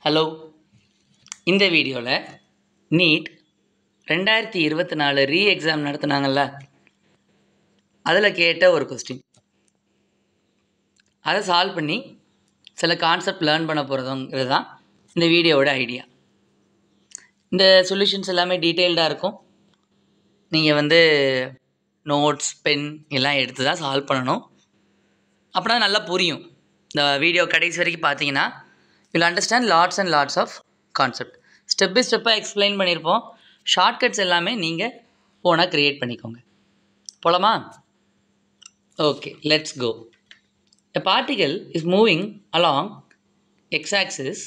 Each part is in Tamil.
ஹலோ, இந்த வீடியோவில் நீட் 2024 ரீ எக்ஸாம் நடத்துனாங்கல்ல, அதில் கேட்ட ஒரு கொஸ்டின், அதை சால்வ் பண்ணி சில கான்செப்ட் லேர்ன் பண்ண போகிறதுங்கிறது தான் இந்த வீடியோவோட ஐடியா. இந்த சொல்யூஷன்ஸ் எல்லாமே டீட்டெயில்டாக இருக்கும். நீங்கள் நோட்ஸ் பென் எல்லாம் எடுத்து தான் சால்வ் பண்ணணும். அப்படின்னா நல்லா புரியும். இந்த வீடியோ கடைசி வரைக்கும் பார்த்தீங்கன்னா you'll understand lots and lots of concept. Step by ஸ்டெப்பாக எக்ஸ்பிளைன் பண்ணியிருப்போம். ஷார்ட்கட்ஸ் எல்லாமே நீங்கள் ஓனாக க்ரியேட் பண்ணிக்கோங்க. போலாமா? Okay, let's go. A particle is moving along x-axis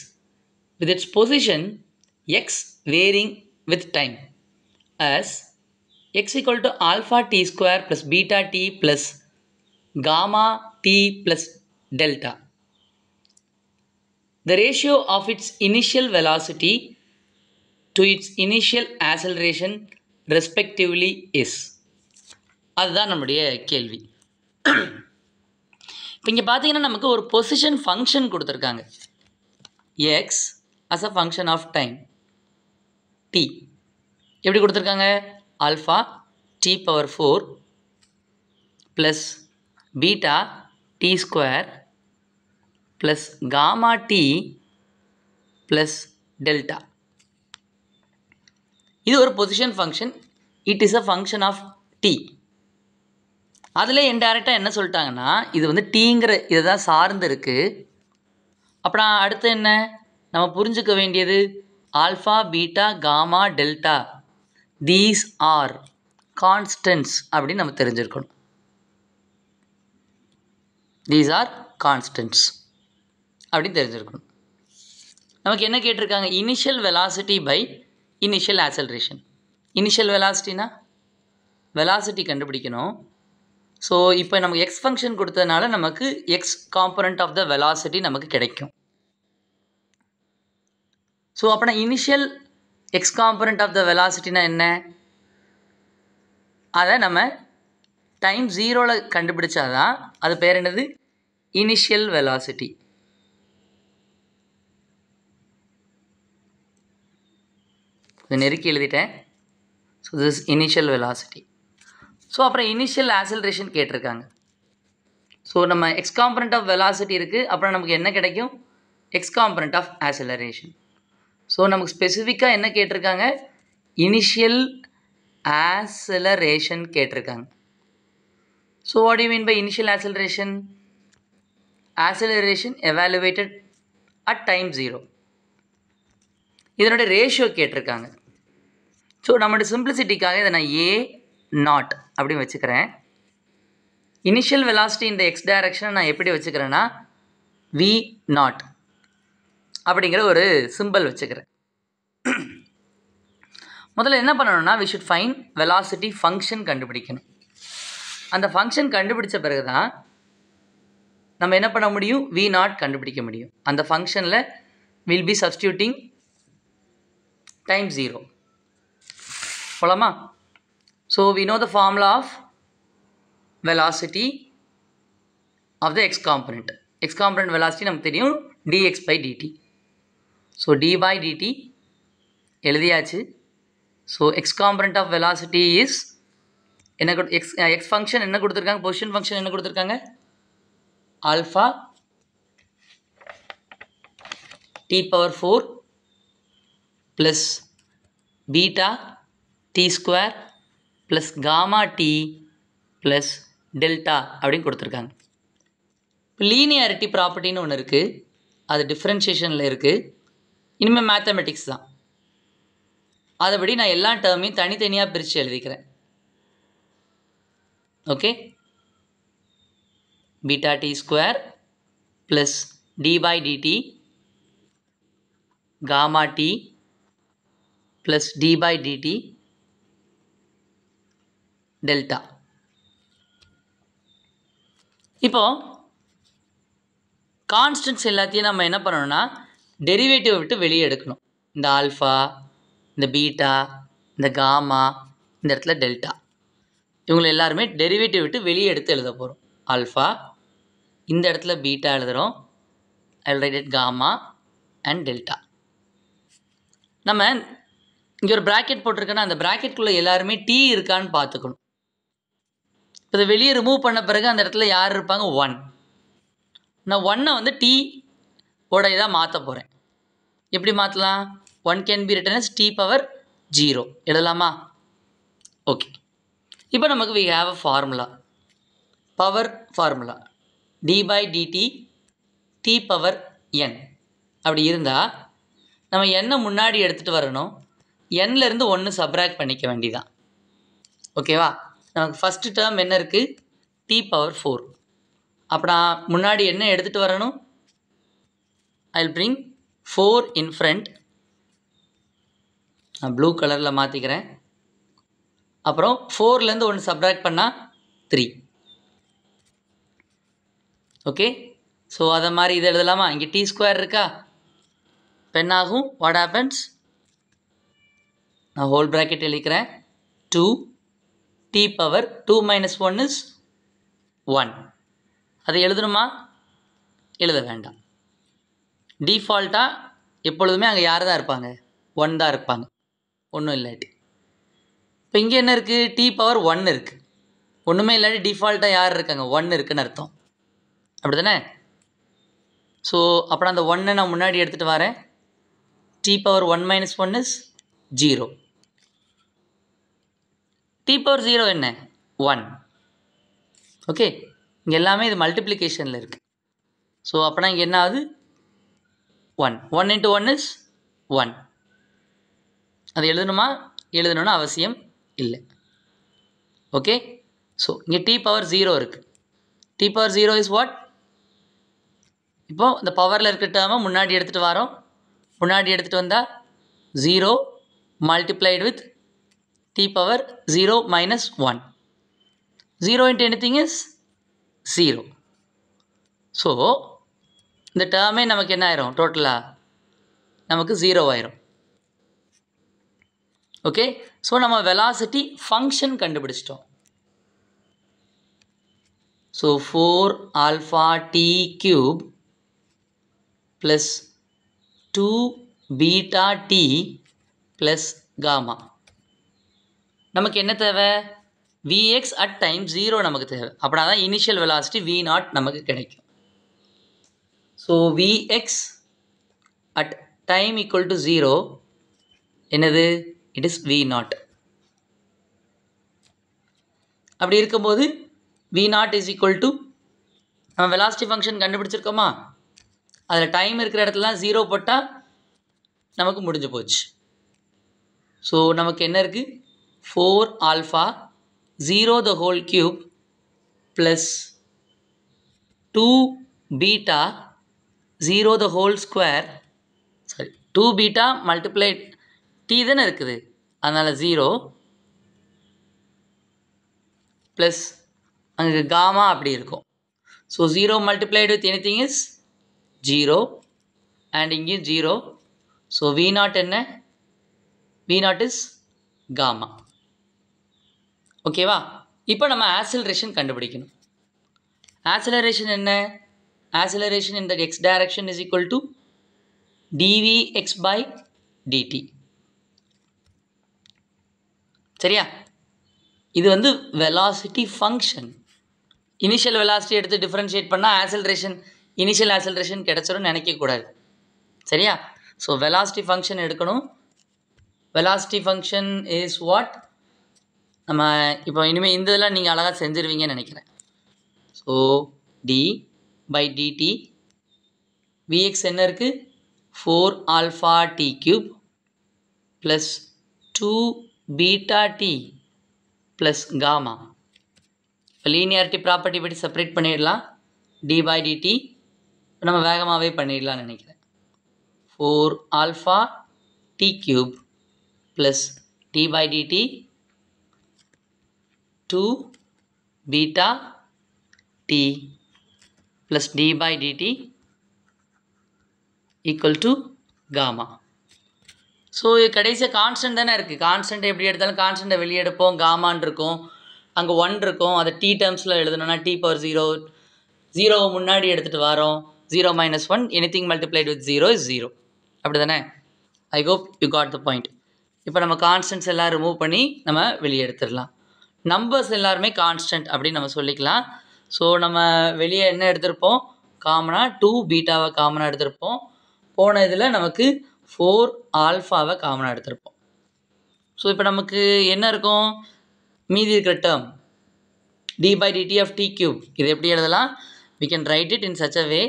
with its position x varying with time as x equal to alpha t square plus beta t plus gamma t plus delta. The ratio of its initial velocity to its initial acceleration respectively is. அதுதான் நம்முடைய கேள்வி. இப்போ இங்கே பார்த்தீங்கன்னா நமக்கு ஒரு பொசிஷன் ஃபங்க்ஷன் கொடுத்துருக்காங்க. X as a function of time, t எப்படி கொடுத்துருக்காங்க? Alpha t power 4 plus beta t square plus gamma t plus delta. இது ஒரு position function. It is a function of t. அதில் இன்டைரக்டாக என்ன சொல்லிட்டாங்கன்னா, இது டீங்கிற இதை தான் சார்ந்து இருக்குது. அப்புறம் அடுத்து என்ன நம்ம புரிஞ்சுக்க வேண்டியது? Alpha beta gamma delta these are constants அப்படின்னு நம்ம தெரிஞ்சிருக்கணும். தீஸ் ஆர் கான்ஸ்டன்ட்ஸ் அப்படின்னு தெரிஞ்சிருக்கணும். நமக்கு என்ன கேட்டிருக்காங்க? Initial velocity by initial acceleration. Initial வெலாசிட்டினா வெலாசிட்டி கண்டுபிடிக்கணும். ஸோ இப்போ நமக்கு எக்ஸ் ஃபங்க்ஷன் கொடுத்ததுனால நமக்கு X component of the velocity நமக்கு கிடைக்கும். ஸோ அப்படின்னா initial X component of the வெலாசிட்டினா என்ன? அதை நம்ம டைம் 0ல் கண்டுபிடிச்சாதான் அது பேர் என்னது? Initial velocity. நெருக்கி எழுதிட்டேன். So this initial velocity. So அப்புறம் இனிஷியல் ஆக்சலரேஷன் கேட்டிருக்காங்க. ஸோ நம்ம எக்ஸ் காம்பனண்ட் ஆஃப் வெலாசிட்டி இருக்குது. அப்புறம் நமக்கு என்ன கிடைக்கும்? X component of acceleration. So நமக்கு ஸ்பெசிஃபிக்காக என்ன கேட்டிருக்காங்க? இனிஷியல் ஆக்சலரேஷன் கேட்டிருக்காங்க. So what you mean by initial acceleration? Acceleration evaluated at time 0. இதனுடைய ரேஷியோ கேட்டிருக்காங்க. ஸோ நம்மளுடைய சிம்பிளிசிட்டிக்காக இதை நான் ஏ நாட் அப்படின்னு வச்சுக்கிறேன். இனிஷியல் வெலாசிட்டி இந்த எக்ஸ் டைரக்ஷனை நான் எப்படி வச்சுக்கிறேன்னா வி நாட் அப்படிங்கிற ஒரு சிம்பிள் வச்சுக்கிறேன். முதல்ல என்ன பண்ணணும்னா we should find velocity function கண்டுபிடிக்கணும். அந்த ஃபங்க்ஷன் கண்டுபிடிச்ச பிறகு தான் நம்ம என்ன பண்ண முடியும்? வி நாட் கண்டுபிடிக்க முடியும். அந்த ஃபங்க்ஷனில் வில் பி சப்ஸ்டியூட்டிங் டைம் 0. போலாமா? So we know the formula of velocity of the x component. X component velocity நமக்கு தெரியும் dx by dt. So d by dt எழுதியாச்சு. So x component of velocity is என்ன x function என்ன கொடுத்துருக்காங்க? position function என்ன கொடுத்துருக்காங்க? alpha t power 4 plus beta t square plus gamma t plus delta அப்படின்னு கொடுத்துருக்காங்க. இப்போ லீனியாரிட்டி ப்ராப்பர்ட்டின்னு ஒன்று இருக்குது. அது டிஃப்ரென்ஷியேஷனில் இருக்குது. இனிமேல் மேத்தமெட்டிக்ஸ் தான். அதைப்படி நான் எல்லா டேர்மையும் தனித்தனியாக பிரித்து எழுதிக்கிறேன். Okay, beta t square plus d by d t gamma t plus d by d t delta. இப்போ கான்ஸ்டன்ட்ஸ் எல்லாத்தையும் நம்ம என்ன பண்ணணும்னா டெரிவேட்டிவ் விட்டு வெளியே எடுக்கணும். இந்த ஆல்ஃபா, இந்த பீட்டா, இந்த காமா, இந்த இடத்துல டெல்டா, இவங்களை எல்லாருமே டெரிவேட்டிவ் விட்டு வெளியே எடுத்து எழுத போகிறோம். ஆல்ஃபா, இந்த இடத்துல பீட்டா எழுதுகிறோம். I will write it gamma and delta. நம்ம இங்கே ஒரு ப்ராக்கெட் போட்டிருக்கேன்னா அந்த ப்ராக்கெட்குள்ளே எல்லாருமே டி இருக்கான்னு பார்த்துக்கணும். இப்போ இதை வெளியே ரிமூவ் பண்ண பிறகு அந்த இடத்துல யார் இருப்பாங்க? 1. நான் 1 வந்து டி ஓட இதாக மாற்ற போகிறேன். எப்படி மாற்றலாம்? 1 can be written as t power 0 எழுதலாமா? ஓகே. இப்போ நமக்கு we have a formula, power formula d by dt t power n. அப்படி இருந்தால் நம்ம n முன்னாடி எடுத்துகிட்டு வரணும், nலேருந்து 1 சப்ராக்ட் பண்ணிக்க வேண்டியதான். ஓகேவா? நமக்கு ஃபஸ்ட்டு டேர்ம் என்ன இருக்குது? t power 4. அப்போ நான் முன்னாடி என்ன எடுத்துகிட்டு வரணும்? I will bring 4 in front. நான் ப்ளூ கலரில் மாற்றிக்கிறேன். அப்புறம் 4லேருந்து 1 சப்ராக்ட் பண்ணால் 3. ஓகே. ஸோ அதை மாதிரி இது எழுதலாமா? இங்கே டி ஸ்கொயர் இருக்கா? பென் ஆகும். What happens? நான் ஹோல் ப்ராக்கெட் எழுதிக்கிறேன். 2 t பவர் 2 minus 1 is 1. அதை எழுதணுமா? எழுத வேண்டாம். டிஃபால்ட்டாக எப்பொழுதுமே அங்கே யார் தான் இருப்பாங்க? 1 தான் இருப்பாங்க, ஒன்றும் இல்லாட்டி. இப்போ இங்கே என்ன இருக்குது? டி பவர் 1 இருக்குது. ஒன்றுமே இல்லாட்டி டிஃபால்ட்டாக யார் இருக்காங்க? 1 இருக்குன்னு அர்த்தம். அப்படி தானே? ஸோ அப்புறம் அந்த 1 நான் முன்னாடி எடுத்துகிட்டு வரேன். T power 1 minus 1 is 0. T power 0 என்ன? 1. ஓகே. இங்கே எல்லாமே இது மல்டிப்ளிகேஷனில் இருக்குது. ஸோ அப்போனா இங்கே என்ன ஆகுது? 1. 1 into 1 is 1. அது எழுதணுமா? எழுதணும்னு அவசியம் இல்லை. ஓகே. ஸோ இங்கே டி பவர் 0 இருக்குது. T power 0 is what? இப்போது இந்த பவரில் இருக்கிற டேர்மை முன்னாடி எடுத்துகிட்டு வரோம். முன்னாடி எடுத்துகிட்டு வந்தால் 0 multiplied with t power 0 minus 1. 0 into anything is 0. So இந்த டேர்மே நமக்கு என்ன ஆயிரும்? டோட்டலாக நமக்கு 0 ஆயிரும். ஓகே. ஸோ நம்ம வெலாசிட்டி ஃபங்க்ஷன் கண்டுபிடிச்சிட்டோம். So 4 alpha t cube plus 2 beta t plus gamma. நமக்கு என்ன தேவை? Vx at time 0 நமக்கு தேவை. அப்படின்னா தான் இனிஷியல் வெலாசிட்டி V0 நமக்கு கிடைக்கும். So Vx at time equal to 0 என்னது? It is V0. அப்படி இருக்கும்போது V0 is equal to நம்ம வெலாசிட்டி ஃபங்க்ஷன் கண்டுபிடிச்சிருக்கோமா? அதில் டைம் இருக்கிற இடத்துலலாம் 0 போட்டால் நமக்கு முடிஞ்சு போச்சு. ஸோ நமக்கு என்ன இருக்குது? 4 alpha 0 the whole cube plus 2 beta 0 the whole square. Sorry, 2 beta multiplied t தானே இருக்குது, அதனால் 0 ப்ளஸ் அங்கே காமா அப்படி இருக்கும். So 0 multiplied with anything is 0 and இங்கேயும் 0. ஸோ V0 என்ன? V0 is gamma. ஓகேவா? இப்போ நம்ம ஆக்சிலரேஷன் கண்டுபிடிக்கணும். ஆக்சிலரேஷன் என்ன? Acceleration in the x direction is equal to dvx by dt. சரியா? இது வந்து வெலாசிட்டி ஃபங்க்ஷன். இனிஷியல் வெலாசிட்டி எடுத்து டிஃப்ரென்ஷியேட் பண்ணால் ஆக்சிலரேஷன், இனிஷியல் ஆக்சிலரேஷன் கிடச்சிரும் நினைக்கக்கூடாது. சரியா? ஸோ வெலாசிட்டி ஃபங்க்ஷன் எடுக்கணும். Velocity function is what? நம்ம இப்போ இனிமேல் இந்த இதெல்லாம் நீங்கள் அழகாக செஞ்சுருவீங்கன்னு நினைக்கிறேன். So d by d t v x என்ன இருக்குது? 4 alpha t cube plus 2 beta t plus gamma. இப்போ லீனியாரிட்டி ப்ராப்பர்ட்டி படி செப்பரேட் பண்ணிடலாம். டி பை டிடி நம்ம வேகமாகவே பண்ணிடலாம்னு நினைக்கிறேன். 4 alpha t cube plus d by dt 2 beta t plus d by dt equal to gamma. So இது கடைசியாக கான்ஸ்டன்ட் தானே இருக்குது. கான்ஸ்டன்ட் எப்படி எடுத்தாலும் கான்ஸ்டன்ட்டை வெளியே எடுப்போம். காமான் இருக்கும், அங்கே 1 இருக்கும். அதை டி டேர்ம்ஸில் எழுதணும்னா டி பவர் 0, 0 முன்னாடி எடுத்துகிட்டு வரோம். 0 minus 1 anything multiplied with 0 is 0. அப்படி தானே? I hope you got the point. இப்போ நம்ம கான்ஸ்டன்ட்ஸ் எல்லாம் ரிமூவ் பண்ணி நம்ம வெளியே எடுத்துடலாம். நம்பர்ஸ் எல்லாருமே கான்ஸ்டன்ட் அப்படின்னு நம்ம சொல்லிக்கலாம். ஸோ நம்ம வெளியே என்ன எடுத்திருப்போம், காமனாக 2 பீட்டாவை காமனாக எடுத்திருப்போம். போன இதில் நமக்கு 4 ஆல்ஃபாவை காமனாக எடுத்திருப்போம். ஸோ இப்போ நமக்கு என்ன இருக்கும், மீதி இருக்கிற term d/dt of t cube. இது எப்படி எழுதலாம், we can write it in such a way,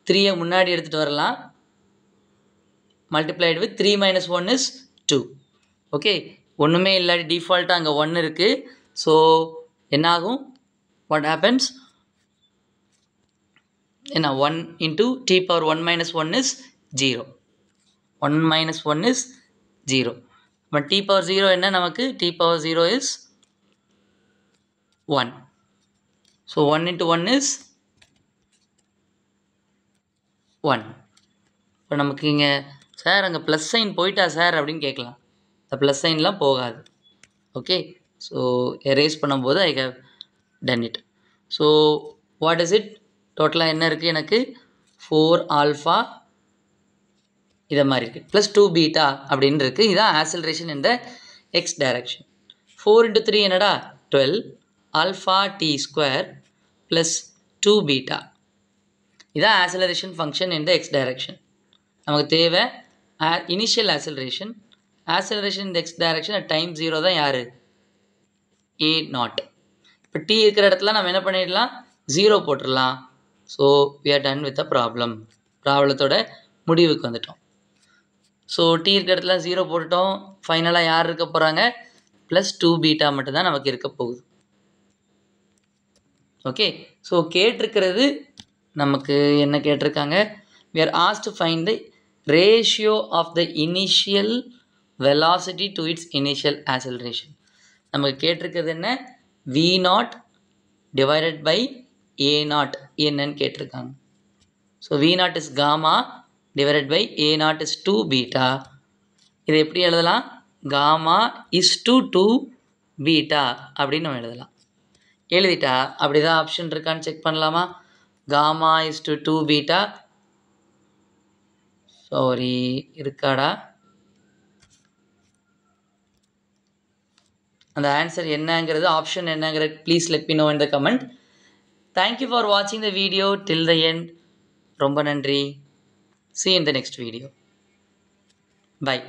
3 முன்னாடி எடுத்துகிட்டு வரலாம், multiplied with 3 minus 1 is 2. Okay, ஒன்றுமே இல்லாட்டி டிஃபால்ட்டாக அங்கே 1 இருக்குது. ஸோ என்னாகும், வாட் ஹேப்பன்ஸ், என்ன 1 into t power 1 minus 1 is 0. 1 minus 1 is 0. But t power 0 என்ன நமக்கு, t power 0 is 1. So 1 into 1 is 1. இப்போ நமக்கு இங்கே சார் அங்கே ப்ளஸ் சைன் போயிட்டா சார் அப்படின்னு கேட்கலாம். இந்த ப்ளஸ் சைன்லாம் போகாது. ஓகே, ஸோ எரேஸ் பண்ணும்போது I have done it. So what is it, டோட்டலாக என்ன இருக்குது எனக்கு, 4 ஆல்ஃபா இதை மாதிரி இருக்குது, ப்ளஸ் 2 பீட்டா அப்படின்னு இருக்குது. இதுதான் acceleration in the x direction. 4 into 3 என்னடா 12 alpha t square plus 2 beta. இதான் acceleration function in the x direction. நமக்கு தேவை இனிஷியல் ஆக்சலரேஷன். ஆக்சலரேஷன் இந்த எக்ஸ் டைரக்ஷன் அட் டைம் 0 தான் யார், a0. இப்போ t இருக்கிற இடத்துல நம்ம என்ன பண்ணிடலாம், 0 போட்டுடலாம். So we are done with the problem. ப்ராப்ளத்தோட முடிவுக்கு வந்துட்டோம். ஸோ t இருக்கிற இடத்துல 0 போட்டுட்டோம். ஃபைனலாக யார் இருக்க போகிறாங்க, ப்ளஸ் 2 பீட்டா மட்டும்தான் நமக்கு இருக்க போகுது. ஓகே, ஸோ கேட்டிருக்கிறது நமக்கு என்ன கேட்டிருக்காங்க, we are asked to find the ratio of the initial velocity to its initial acceleration. நமக்கு கேட்டிருக்கிறது என்ன, v0 divided by a0 என்னன்னு கேட்டிருக்காங்க. So v0 is gamma divided by a0 is 2 beta. இதை எப்படி எழுதலாம், gamma is to 2 beta அப்படின்னு நம்ம எழுதலாம். எழுதிட்டா அப்படி தான் ஆப்ஷன் இருக்கான்னு செக் பண்ணலாமா, gamma is to 2 beta, சாரி இருக்காடா, அந்த ஆன்சர் என்னங்கிறது, ஆப்ஷன் என்னங்கிறது please let me know in the comment. Thank you for வாட்சிங் the video till the end. ரொம்ப நன்றி. See you in the next video. Bye.